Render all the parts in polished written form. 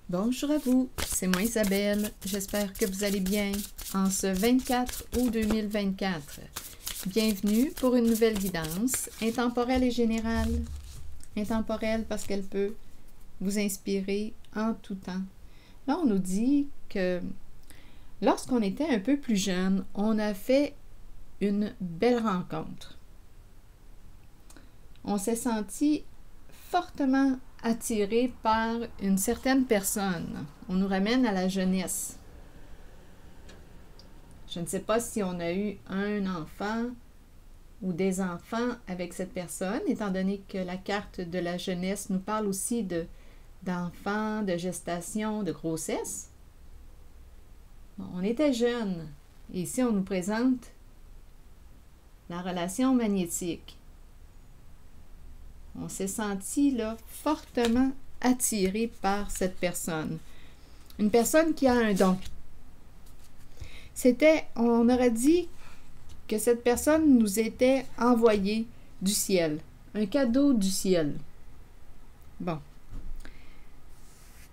Bonjour à vous, c'est moi Isabelle, j'espère que vous allez bien en ce 24 août 2024. Bienvenue pour une nouvelle guidance, intemporelle et générale. Intemporelle parce qu'elle peut vous inspirer en tout temps. Là, on nous dit que lorsqu'on était un peu plus jeune, on a fait une belle rencontre. On s'est senti fortement attiré par une certaine personne. On nous ramène à la jeunesse. Je ne sais pas si on a eu un enfant ou des enfants avec cette personne, étant donné que la carte de la jeunesse nous parle aussi d'enfants, de gestation, de grossesse. Bon, on était jeunes. Et ici, on nous présente la relation magnétique. On s'est senti là fortement attiré par cette personne. Une personne qui a un don. On aurait dit que cette personne nous était envoyée du ciel. Un cadeau du ciel. Bon.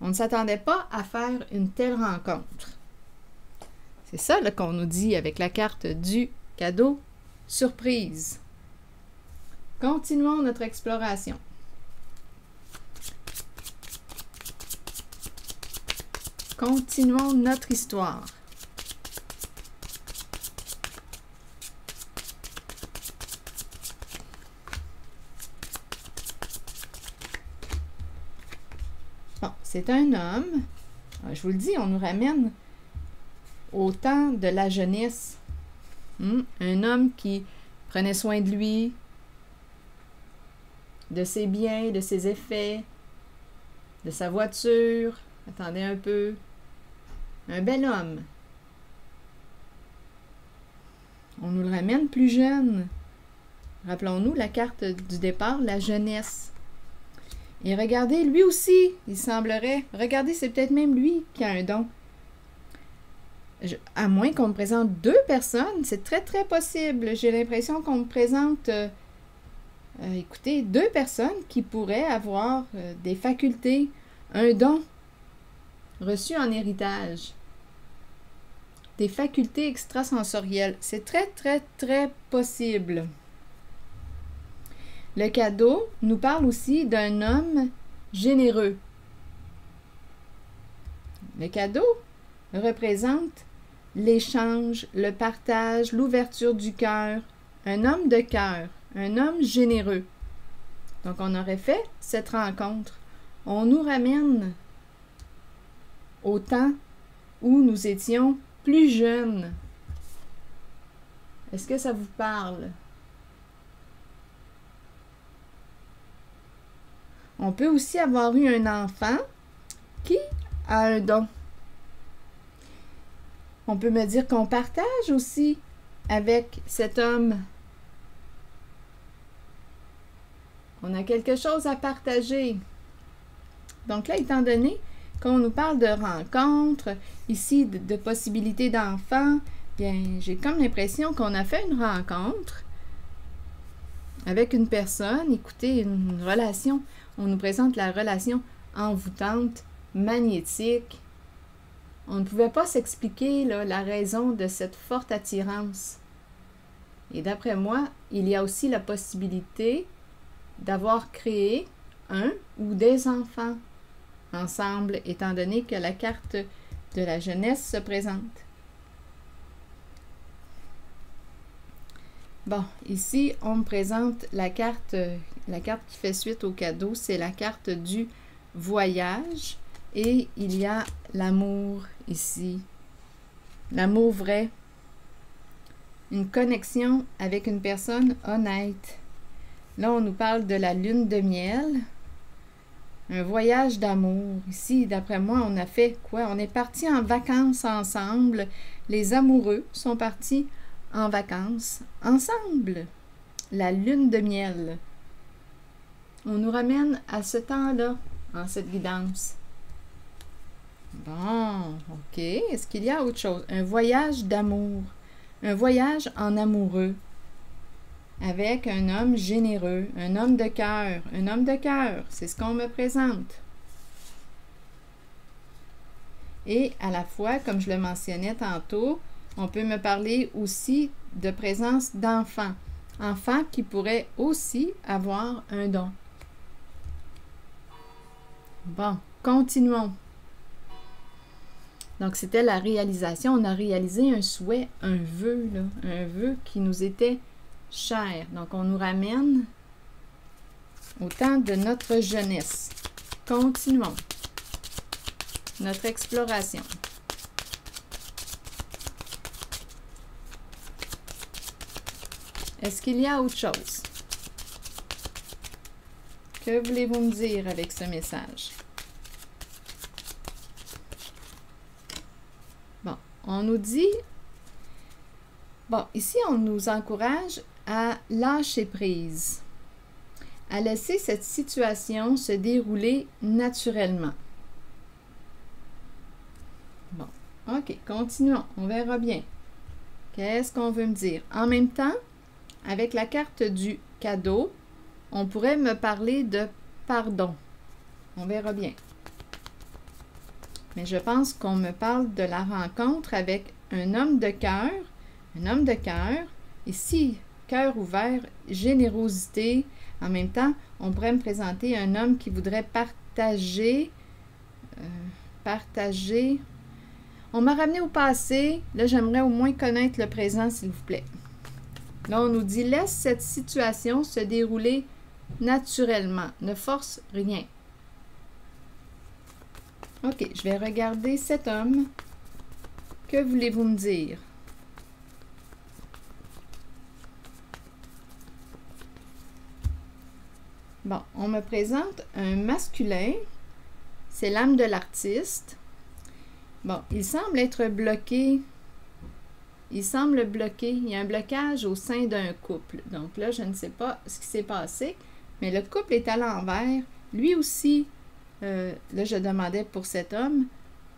On ne s'attendait pas à faire une telle rencontre. C'est ça là, qu'on nous dit avec la carte du cadeau surprise. Continuons notre exploration. Continuons notre histoire. Bon, c'est un homme. Je vous le dis, on nous ramène au temps de la jeunesse. Un homme qui prenait soin de lui, de ses biens, de ses effets, de sa voiture. Attendez un peu. Un bel homme. On nous le ramène plus jeune. Rappelons-nous la carte du départ, la jeunesse. Et regardez, lui aussi, il semblerait. Regardez, c'est peut-être même lui qui a un don. À moins qu'on me présente deux personnes, c'est très très possible. J'ai l'impression qu'on me présente... écoutez, deux personnes qui pourraient avoir des facultés, un don reçu en héritage, des facultés extrasensorielles. C'est très, très, très possible. Le cadeau nous parle aussi d'un homme généreux. Le cadeau représente l'échange, le partage, l'ouverture du cœur, un homme de cœur. Un homme généreux. Donc, on aurait fait cette rencontre. On nous ramène au temps où nous étions plus jeunes. Est-ce que ça vous parle? On peut aussi avoir eu un enfant qui a un don. On peut me dire qu'on partage aussi avec cet homme. On a quelque chose à partager. Donc là, étant donné qu'on nous parle de rencontres, ici de possibilités d'enfants, bien, j'ai comme l'impression qu'on a fait une rencontre avec une personne. Écoutez, une relation. On nous présente la relation envoûtante, magnétique. On ne pouvait pas s'expliquer là, la raison de cette forte attirance. Et d'après moi, il y a aussi la possibilité d'avoir créé un ou des enfants ensemble, étant donné que la carte de la jeunesse se présente. Bon, ici, on me présente la carte qui fait suite au cadeau, c'est la carte du voyage, et il y a l'amour ici. L'amour vrai. Une connexion avec une personne honnête. Là, on nous parle de la lune de miel. Un voyage d'amour. Ici, d'après moi, on a fait quoi? On est partis en vacances ensemble. Les amoureux sont partis en vacances ensemble. La lune de miel. On nous ramène à ce temps-là, en cette guidance. Bon, OK. Est-ce qu'il y a autre chose? Un voyage d'amour. Un voyage en amoureux. Avec un homme généreux, un homme de cœur. Un homme de cœur, c'est ce qu'on me présente. Et à la fois, comme je le mentionnais tantôt, on peut me parler aussi de présence d'enfants. Enfants qui pourraient aussi avoir un don. Bon, continuons. Donc, c'était la réalisation. On a réalisé un souhait, un vœu, là, un vœu qui nous était cher. Donc, on nous ramène au temps de notre jeunesse. Continuons notre exploration. Est-ce qu'il y a autre chose? Que voulez-vous me dire avec ce message? Bon, on nous dit... Bon, ici, on nous encourage à lâcher prise, à laisser cette situation se dérouler naturellement. Bon, OK, continuons. On verra bien. Qu'est-ce qu'on veut me dire? En même temps, avec la carte du cadeau, on pourrait me parler de pardon. On verra bien. Mais je pense qu'on me parle de la rencontre avec un homme de cœur. Un homme de cœur. Ici, cœur ouvert, générosité. En même temps, on pourrait me présenter un homme qui voudrait partager. On m'a ramené au passé. Là, j'aimerais au moins connaître le présent, s'il vous plaît. Là, on nous dit, laisse cette situation se dérouler naturellement. Ne force rien. OK, je vais regarder cet homme. Que voulez-vous me dire? Bon, on me présente un masculin. C'est l'âme de l'artiste. Bon, il semble être bloqué. Il semble bloqué. Il y a un blocage au sein d'un couple. Donc là, je ne sais pas ce qui s'est passé, mais le couple est à l'envers. Lui aussi, là, je demandais pour cet homme,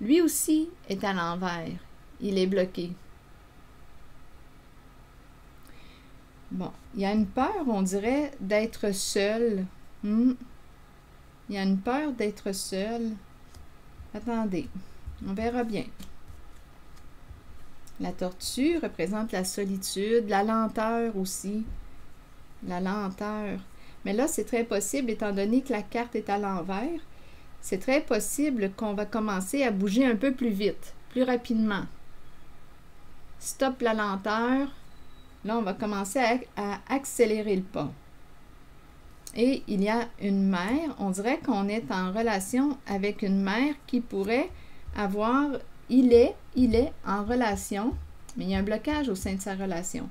lui aussi est à l'envers. Il est bloqué. Bon, il y a une peur, on dirait, d'être seul. Il y a une peur d'être seul. Attendez, on verra bien. La tortue représente la solitude, la lenteur aussi. La lenteur. Mais là, c'est très possible, étant donné que la carte est à l'envers, c'est très possible qu'on va commencer à bouger un peu plus vite, plus rapidement. Stop la lenteur. Là, on va commencer à accélérer le pas. Et il y a une mère, on dirait qu'on est en relation avec une mère qui pourrait avoir... Il est en relation, mais il y a un blocage au sein de sa relation.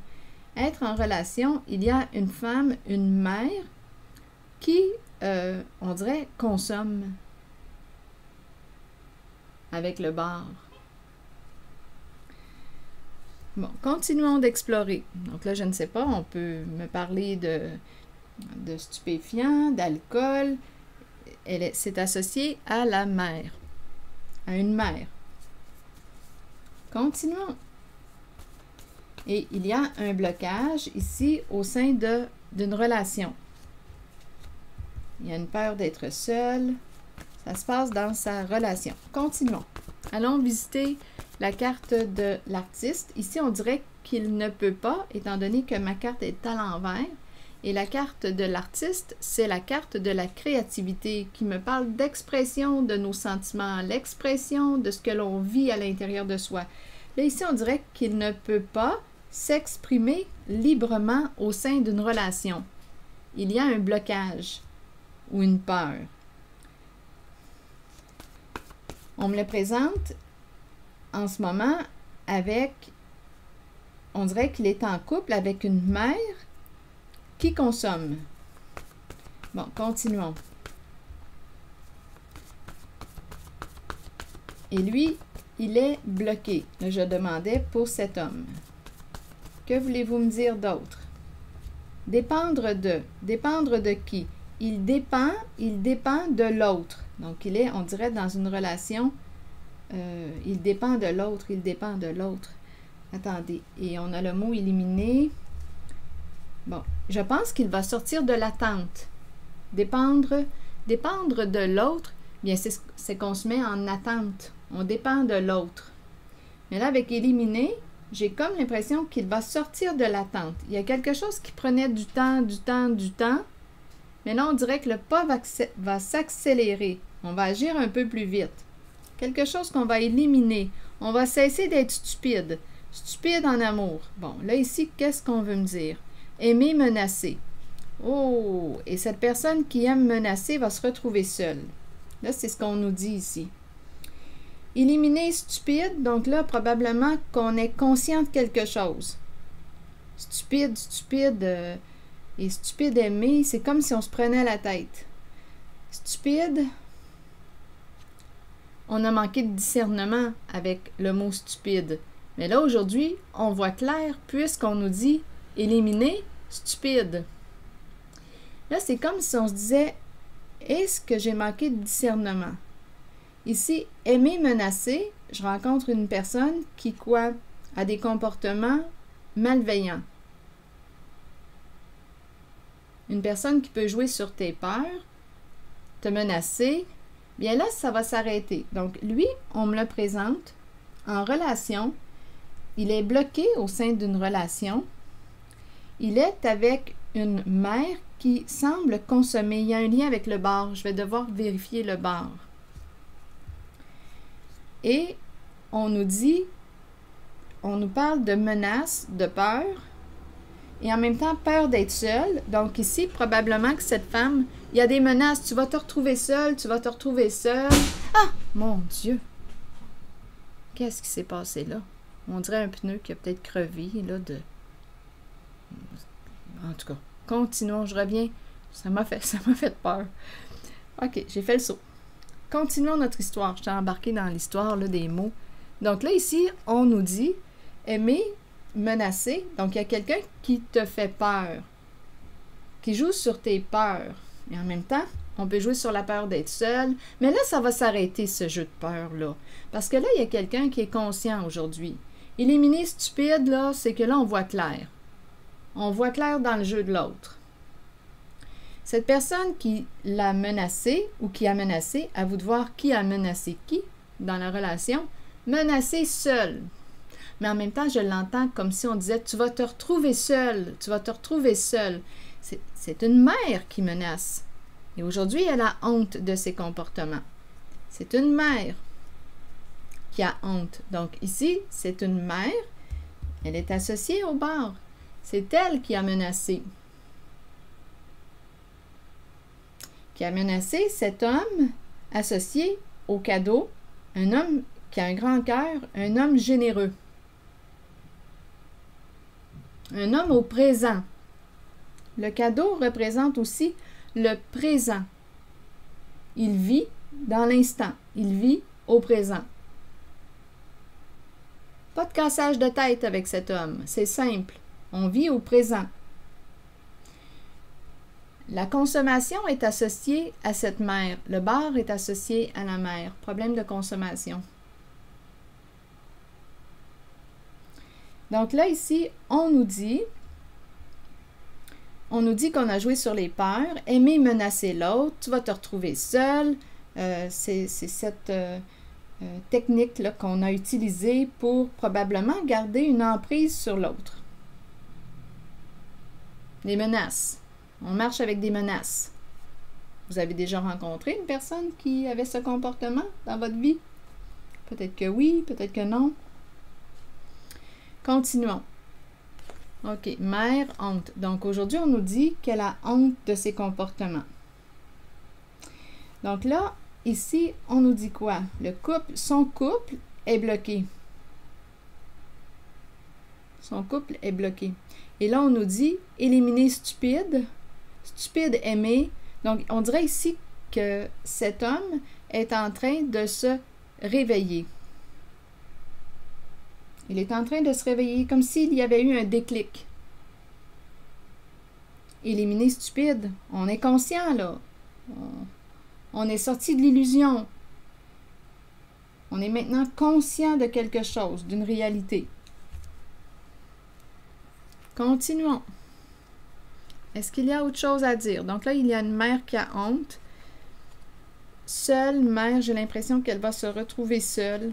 Être en relation, il y a une femme, une mère, qui, on dirait, consomme avec le bar. Bon, continuons d'explorer. Donc là, je ne sais pas, on peut me parler de stupéfiants, d'alcool. C'est associé à la mère, à une mère. Continuons. Et il y a un blocage ici au sein d'une relation. Il y a une peur d'être seul. Ça se passe dans sa relation. Continuons. Allons visiter la carte de l'artiste. Ici, on dirait qu'il ne peut pas, étant donné que ma carte est à l'envers. Et la carte de l'artiste, c'est la carte de la créativité qui me parle d'expression de nos sentiments, l'expression de ce que l'on vit à l'intérieur de soi. Là, ici, on dirait qu'il ne peut pas s'exprimer librement au sein d'une relation. Il y a un blocage ou une peur. On me le présente en ce moment avec, on dirait qu'il est en couple avec une mère qui consomme. Bon, continuons. Et lui, il est bloqué. Là, je demandais pour cet homme. Que voulez-vous me dire d'autre? Dépendre de. Dépendre de qui? Il dépend de l'autre. Donc, il est, on dirait, dans une relation, il dépend de l'autre, il dépend de l'autre. Attendez, et on a le mot éliminé. Bon, je pense qu'il va sortir de l'attente. Dépendre de l'autre, bien c'est qu'on se met en attente. On dépend de l'autre. Mais là, avec éliminer, j'ai comme l'impression qu'il va sortir de l'attente. Il y a quelque chose qui prenait du temps. Mais là, on dirait que le pas va s'accélérer. On va agir un peu plus vite. Quelque chose qu'on va éliminer. On va cesser d'être stupide. Stupide en amour. Bon, là ici, qu'est-ce qu'on veut me dire? Aimer menacer. Oh! Et cette personne qui aime menacer va se retrouver seule. Là, c'est ce qu'on nous dit ici. Éliminer stupide, donc là, probablement qu'on est conscient de quelque chose. Stupide, et stupide aimé, c'est comme si on se prenait la tête. Stupide, on a manqué de discernement avec le mot stupide. Mais là, aujourd'hui, on voit clair puisqu'on nous dit éliminer stupide. Là, c'est comme si on se disait, est-ce que j'ai manqué de discernement? Ici, aimer menacer, je rencontre une personne qui, quoi, a des comportements malveillants. Une personne qui peut jouer sur tes peurs, te menacer, bien là, ça va s'arrêter. Donc, lui, on me le présente en relation. Il est bloqué au sein d'une relation. Il est avec une mère qui semble consommer. Il y a un lien avec le bar. Je vais devoir vérifier le bar. Et on nous dit, on nous parle de menaces, de peur, et en même temps peur d'être seule. Donc ici, probablement que cette femme, il y a des menaces. Tu vas te retrouver seule, tu vas te retrouver seule. Ah! Mon Dieu! Qu'est-ce qui s'est passé là? On dirait un pneu qui a peut-être crevé, là, de... En tout cas, continuons, je reviens. Ça m'a fait peur. OK, j'ai fait le saut. Continuons notre histoire. Je t'ai embarqué dans l'histoire là, des mots. Donc là, ici, on nous dit aimer, menacer. Donc, il y a quelqu'un qui te fait peur, qui joue sur tes peurs. Et en même temps, on peut jouer sur la peur d'être seul. Mais là, ça va s'arrêter, ce jeu de peur-là. Parce que là, il y a quelqu'un qui est conscient aujourd'hui. Éliminer stupide, là, c'est que là, on voit clair. On voit clair dans le jeu de l'autre. Cette personne qui l'a menacé ou qui a menacé, à vous de voir qui a menacé qui dans la relation, menacé seul. Mais en même temps, je l'entends comme si on disait, tu vas te retrouver seul, tu vas te retrouver seul. C'est une mère qui menace. Et aujourd'hui, elle a honte de ses comportements. C'est une mère qui a honte. Donc ici, c'est une mère, elle est associée au bar. C'est elle qui a menacé. Qui a menacé cet homme associé au cadeau, un homme qui a un grand cœur, un homme généreux. Un homme au présent. Le cadeau représente aussi le présent. Il vit dans l'instant. Il vit au présent. Pas de cassage de tête avec cet homme. C'est simple. On vit au présent. La consommation est associée à cette mère. Le bar est associé à la mère. Problème de consommation. Donc là, ici, on nous dit qu'on a joué sur les peurs, aimer menacer l'autre, tu vas te retrouver seul. C'est cette technique-là qu'on a utilisée pour probablement garder une emprise sur l'autre. Les menaces. On marche avec des menaces. Vous avez déjà rencontré une personne qui avait ce comportement dans votre vie? Peut-être que oui, peut-être que non. Continuons. OK, mère, honte. Donc aujourd'hui, on nous dit qu'elle a honte de ses comportements. Donc là, ici, on nous dit quoi? Son couple est bloqué. Son couple est bloqué. Et là, on nous dit éliminer stupide. Stupide aimé. Donc, on dirait ici que cet homme est en train de se réveiller. Il est en train de se réveiller comme s'il y avait eu un déclic. Éliminer stupide. On est conscient, là. On est sorti de l'illusion. On est maintenant conscient de quelque chose, d'une réalité. Continuons. Est-ce qu'il y a autre chose à dire? Donc là, il y a une mère qui a honte. seule, mère, j'ai l'impression qu'elle va se retrouver seule,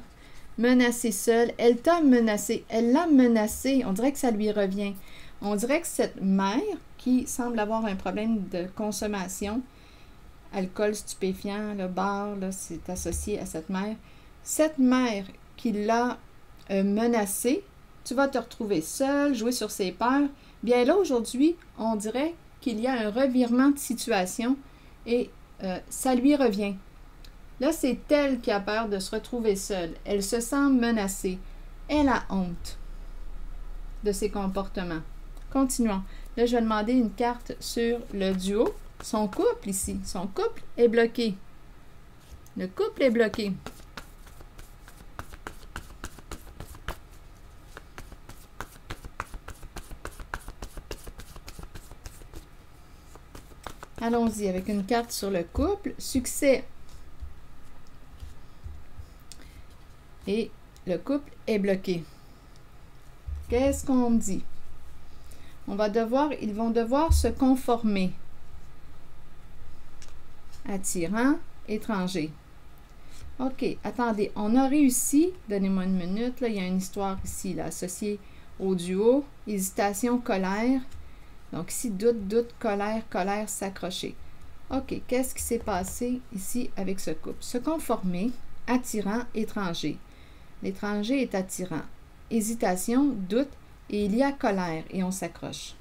menacée seule. Elle t'a menacée, elle l'a menacée. On dirait que ça lui revient. On dirait que cette mère, qui semble avoir un problème de consommation, alcool, stupéfiant, le bar, c'est associé à cette mère qui l'a menacée, tu vas te retrouver seule, jouer sur ses peurs. Bien là, aujourd'hui, on dirait qu'il y a un revirement de situation et ça lui revient. Là, c'est elle qui a peur de se retrouver seule. Elle se sent menacée. Elle a honte de ses comportements. Continuons. Là, je vais demander une carte sur le duo. Son couple ici. Son couple est bloqué. Le couple est bloqué. Allons-y avec une carte sur le couple. Succès. Et le couple est bloqué. Qu'est-ce qu'on dit? Ils vont devoir se conformer. Attirant, étranger. OK, attendez, on a réussi. Donnez-moi une minute, là, il y a une histoire ici, là, associée au duo. Hésitation, colère. Donc ici, doute, colère, s'accrocher. OK, qu'est-ce qui s'est passé ici avec ce couple? Se conformer, attirant, étranger. L'étranger est attirant. Hésitation, doute, et il y a colère, et on s'accroche.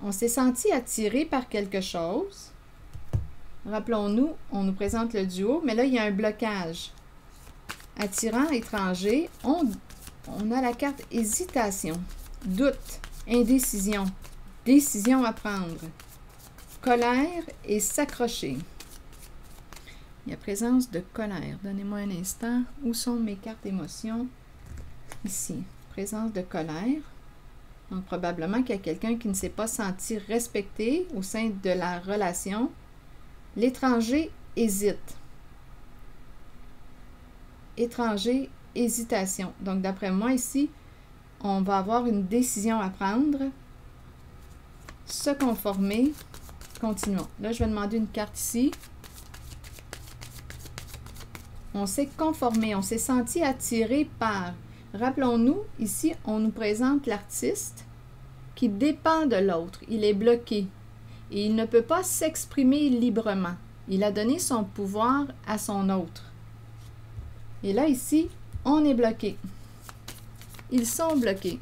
On s'est senti attiré par quelque chose. Rappelons-nous, on nous présente le duo, mais là, il y a un blocage. Attirant, étranger, on a la carte hésitation, doute, indécision, décision à prendre, colère et s'accrocher. Il y a présence de colère. Donnez-moi un instant. Où sont mes cartes émotions? Ici. Présence de colère. Donc, probablement qu'il y a quelqu'un qui ne s'est pas senti respecté au sein de la relation. L'étranger hésite. Étranger, hésitation. Donc, d'après moi, ici, on va avoir une décision à prendre. Se conformer. Continuons. Là, je vais demander une carte ici. On s'est conformé, on s'est senti attiré par. Rappelons-nous, ici, on nous présente l'artiste qui dépend de l'autre. Il est bloqué et il ne peut pas s'exprimer librement. Il a donné son pouvoir à son autre. Et là, ici, on est bloqué. Ils sont bloqués.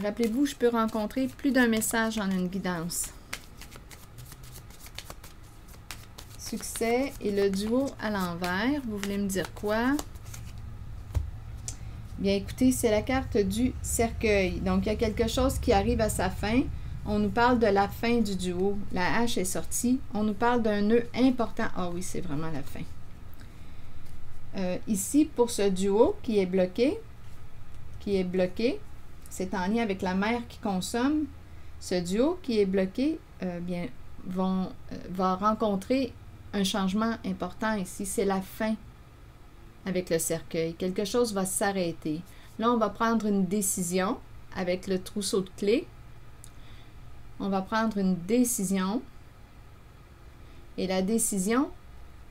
Rappelez-vous, je peux rencontrer plus d'un message en une guidance. Succès et le duo à l'envers. Vous voulez me dire quoi? Bien, écoutez, c'est la carte du cercueil. Donc, il y a quelque chose qui arrive à sa fin. On nous parle de la fin du duo. La hache est sortie. On nous parle d'un nœud important. Ah oui, c'est vraiment la fin. Ici, pour ce duo qui est bloqué, c'est en lien avec la mère qui consomme. Ce duo qui est bloqué, bien, va rencontrer un changement important ici, c'est la fin avec le cercueil. Quelque chose va s'arrêter. Là, on va prendre une décision avec le trousseau de clés. On va prendre une décision. Et la décision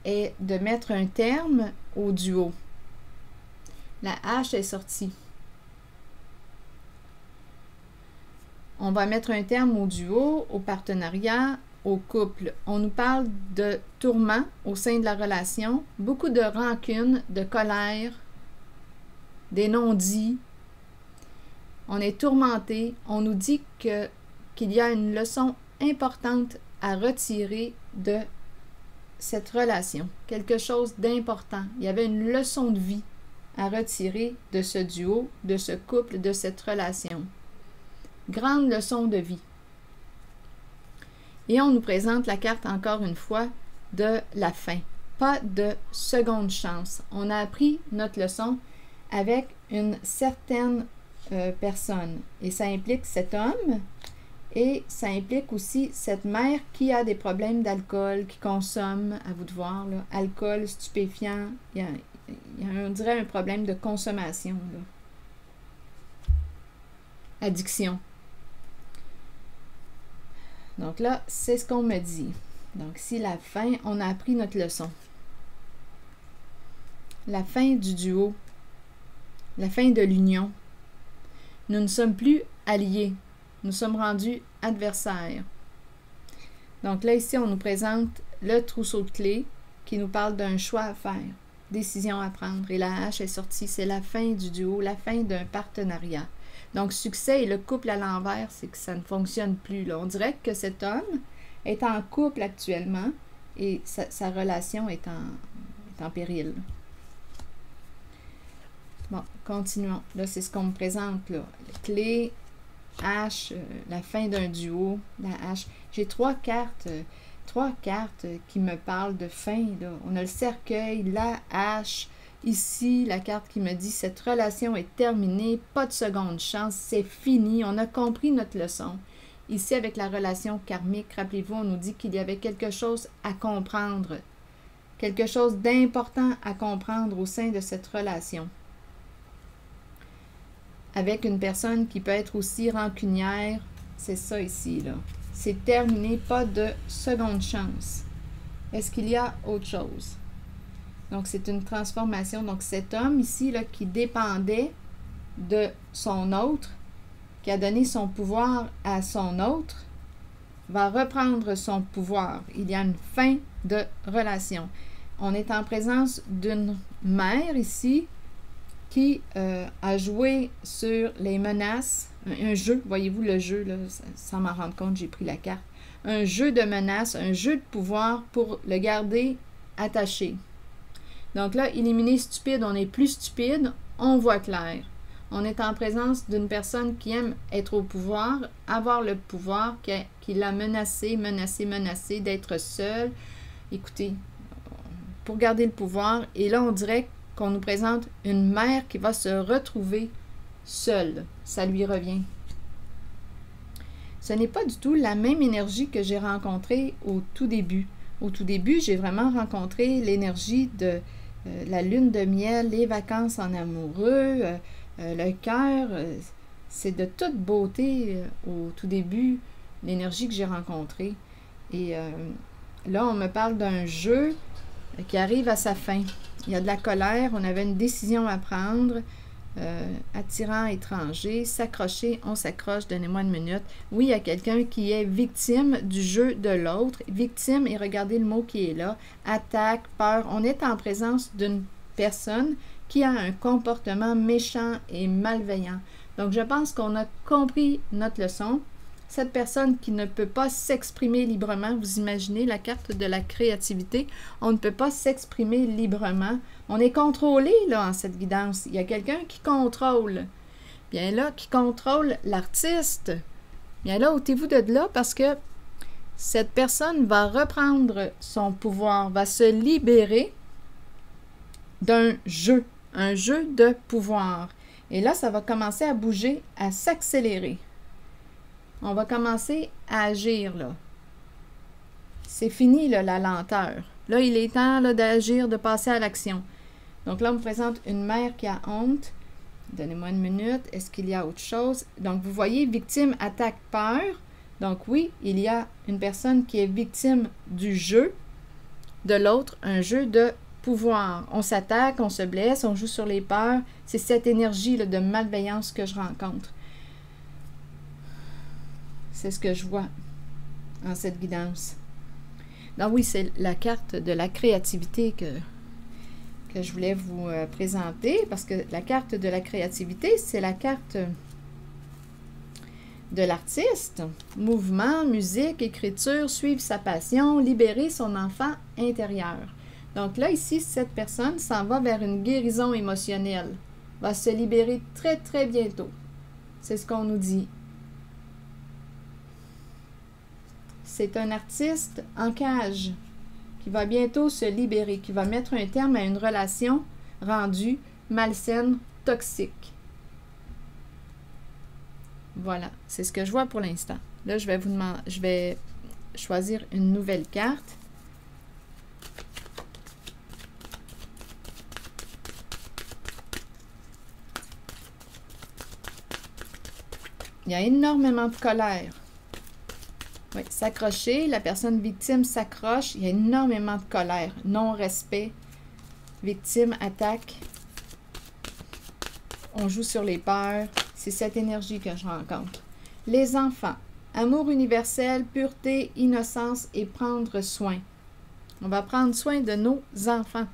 est de mettre un terme au duo. La hache est sortie. On va mettre un terme au duo, au partenariat, au couple. On nous parle de tourments au sein de la relation, beaucoup de rancune, de colère, des non-dits. On est tourmenté. On nous dit qu'il y a une leçon importante à retirer de cette relation. Quelque chose d'important. Il y avait une leçon de vie à retirer de ce duo, de ce couple, de cette relation. Grande leçon de vie. Et on nous présente la carte, encore une fois, de la fin. Pas de seconde chance. On a appris notre leçon avec une certaine personne. Et ça implique cet homme et ça implique aussi cette mère qui a des problèmes d'alcool, qui consomme, à vous de voir, là, alcool, stupéfiant. Il y a, on dirait, un problème de consommation, là. addiction. Donc là, c'est ce qu'on me dit. Donc ici, la fin, on a appris notre leçon. La fin du duo. La fin de l'union. Nous ne sommes plus alliés. Nous sommes rendus adversaires. Donc là, ici, on nous présente le trousseau de clés qui nous parle d'un choix à faire, décision à prendre. Et la hache est sortie. C'est la fin du duo, la fin d'un partenariat. Donc, succès et le couple à l'envers, c'est que ça ne fonctionne plus, là. On dirait que cet homme est en couple actuellement et sa relation est en péril. Bon, continuons. Là, c'est ce qu'on me présente, là. Clé, hache, la fin d'un duo, la hache. J'ai trois cartes qui me parlent de fin, là. On a le cercueil, la hache. Ici, la carte qui me dit « Cette relation est terminée, pas de seconde chance, c'est fini, on a compris notre leçon. » Ici, avec la relation karmique, rappelez-vous, on nous dit qu'il y avait quelque chose à comprendre, quelque chose d'important à comprendre au sein de cette relation. Avec une personne qui peut être aussi rancunière, c'est ça ici, là. C'est terminé, pas de seconde chance. Est-ce qu'il y a autre chose? Donc, c'est une transformation. Donc, cet homme ici, là, qui dépendait de son autre, qui a donné son pouvoir à son autre, va reprendre son pouvoir. Il y a une fin de relation. On est en présence d'une mère ici qui a joué sur les menaces. Un jeu, voyez-vous le jeu, là, sans m'en rendre compte, j'ai pris la carte. Un jeu de menaces, un jeu de pouvoir pour le garder attaché. Donc là, éliminer stupide, on n'est plus stupide, on voit clair. On est en présence d'une personne qui aime être au pouvoir, avoir le pouvoir, qui l'a menacé d'être seule. Écoutez, pour garder le pouvoir, et là, on dirait qu'on nous présente une mère qui va se retrouver seule. Ça lui revient. Ce n'est pas du tout la même énergie que j'ai rencontrée au tout début. Au tout début, j'ai vraiment rencontré l'énergie de la lune de miel, les vacances en amoureux, le cœur. C'est de toute beauté au tout début, l'énergie que j'ai rencontrée. Et là, on me parle d'un jeu qui arrive à sa fin. Il y a de la colère, on avait une décision à prendre, attirant étranger, s'accrocher, on s'accroche, donnez-moi une minute. Oui, il y a quelqu'un qui est victime du jeu de l'autre. Victime, et regardez le mot qui est là, attaque, peur. On est en présence d'une personne qui a un comportement méchant et malveillant. Donc, je pense qu'on a compris notre leçon. Cette personne qui ne peut pas s'exprimer librement, vous imaginez la carte de la créativité, on ne peut pas s'exprimer librement. On est contrôlé, là, en cette guidance. Il y a quelqu'un qui contrôle. Bien là, qui contrôle l'artiste. Bien là, ôtez-vous de là parce que cette personne va reprendre son pouvoir, va se libérer d'un jeu, un jeu de pouvoir. Et là, ça va commencer à bouger, à s'accélérer. On va commencer à agir, là. C'est fini, là, la lenteur. Là, il est temps là, d'agir, de passer à l'action. Donc là, on me présente une mère qui a honte. Donnez-moi une minute. Est-ce qu'il y a autre chose? Donc, vous voyez, victime, attaque, peur. Donc oui, il y a une personne qui est victime du jeu de l'autre, un jeu de pouvoir. On s'attaque, on se blesse, on joue sur les peurs. C'est cette énergie là, de malveillance que je rencontre. C'est ce que je vois en cette guidance. Donc oui, c'est la carte de la créativité que je voulais vous présenter, parce que la carte de la créativité, c'est la carte de l'artiste. Mouvement, musique, écriture, suivre sa passion, libérer son enfant intérieur. Donc là, ici, cette personne s'en va vers une guérison émotionnelle, va se libérer très, très bientôt. C'est ce qu'on nous dit. C'est un artiste en cage qui va bientôt se libérer, qui va mettre un terme à une relation rendue malsaine, toxique. Voilà, c'est ce que je vois pour l'instant. Là, je vais choisir une nouvelle carte. il y a énormément de colère. Oui, s'accrocher, la personne victime s'accroche, il y a énormément de colère, non-respect, victime, attaque. On joue sur les peurs, c'est cette énergie que je rencontre. Les enfants, amour universel, pureté, innocence et prendre soin. On va prendre soin de nos enfants,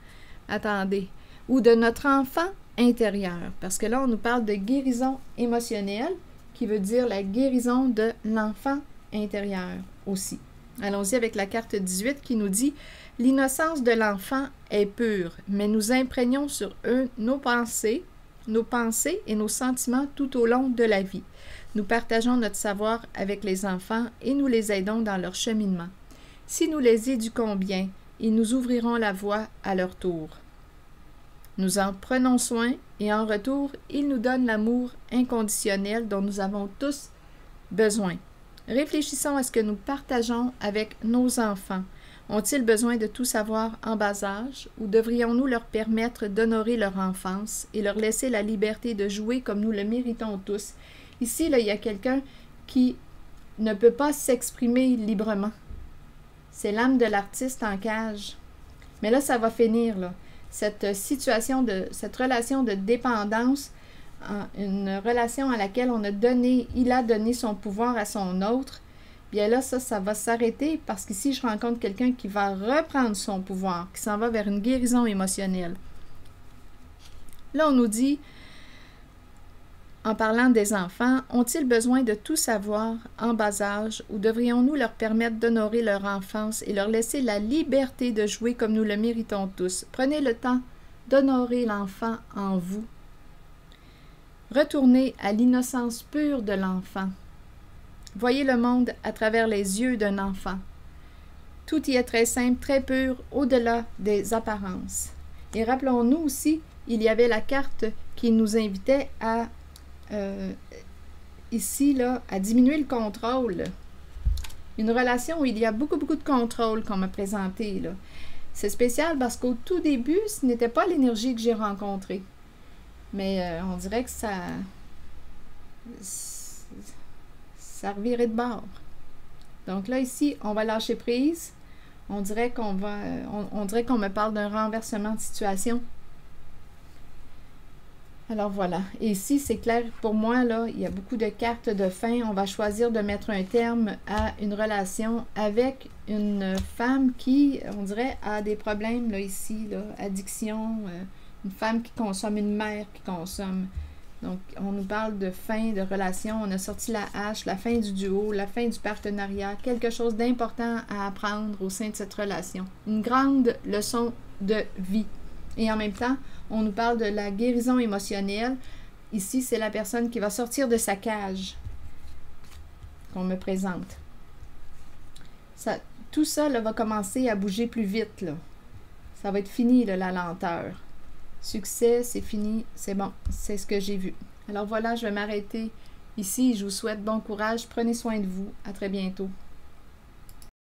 attendez, ou de notre enfant intérieur, parce que là, on nous parle de guérison émotionnelle, qui veut dire la guérison de l'enfant intérieur aussi. Allons-y avec la carte 18 qui nous dit « L'innocence de l'enfant est pure, mais nous imprégnons sur eux nos pensées et nos sentiments tout au long de la vie. Nous partageons notre savoir avec les enfants et nous les aidons dans leur cheminement. Si nous les éduquons bien, ils nous ouvriront la voie à leur tour. Nous en prenons soin et en retour, ils nous donnent l'amour inconditionnel dont nous avons tous besoin. Réfléchissons à ce que nous partageons avec nos enfants. Ont-ils besoin de tout savoir en bas âge ou devrions-nous leur permettre d'honorer leur enfance et leur laisser la liberté de jouer comme nous le méritons tous? » Ici, là, il y a quelqu'un qui ne peut pas s'exprimer librement. C'est l'âme de l'artiste en cage. Mais là, ça va finir, là. Cette situation cette relation de dépendance, une relation à laquelle il a donné son pouvoir à son autre, bien là, ça va s'arrêter parce qu'ici, je rencontre quelqu'un qui va reprendre son pouvoir, qui s'en va vers une guérison émotionnelle. Là, on nous dit, en parlant des enfants, ont-ils besoin de tout savoir en bas âge ou devrions-nous leur permettre d'honorer leur enfance et leur laisser la liberté de jouer comme nous le méritons tous? Prenez le temps d'honorer l'enfant en vous. Retournez à l'innocence pure de l'enfant. Voyez le monde à travers les yeux d'un enfant. Tout y est très simple, très pur, au-delà des apparences. Et rappelons-nous aussi, il y avait la carte qui nous invitait à ici, là, à diminuer le contrôle. Une relation où il y a beaucoup de contrôle qu'on m'a présenté, là. C'est spécial parce qu'au tout début, ce n'était pas l'énergie que j'ai rencontrée. Mais on dirait que ça revirait de bord. Donc là, ici, on va lâcher prise. On dirait qu'on me parle d'un renversement de situation. Alors voilà, et ici c'est clair pour moi, là, il y a beaucoup de cartes de fin. On va choisir de mettre un terme à une relation avec une femme qui, on dirait, a des problèmes là, ici, là, addiction, une femme qui consomme, une mère qui consomme. Donc on nous parle de fin de relation, on a sorti la hache, la fin du duo, la fin du partenariat, quelque chose d'important à apprendre au sein de cette relation. Une grande leçon de vie. Et en même temps, on nous parle de la guérison émotionnelle. Ici, c'est la personne qui va sortir de sa cage qu'on me présente. Tout ça là, va commencer à bouger plus vite. Là. Ça va être fini, là, la lenteur. Succès, c'est fini, c'est bon, c'est ce que j'ai vu. Alors voilà, je vais m'arrêter ici. Je vous souhaite bon courage. Prenez soin de vous. À très bientôt.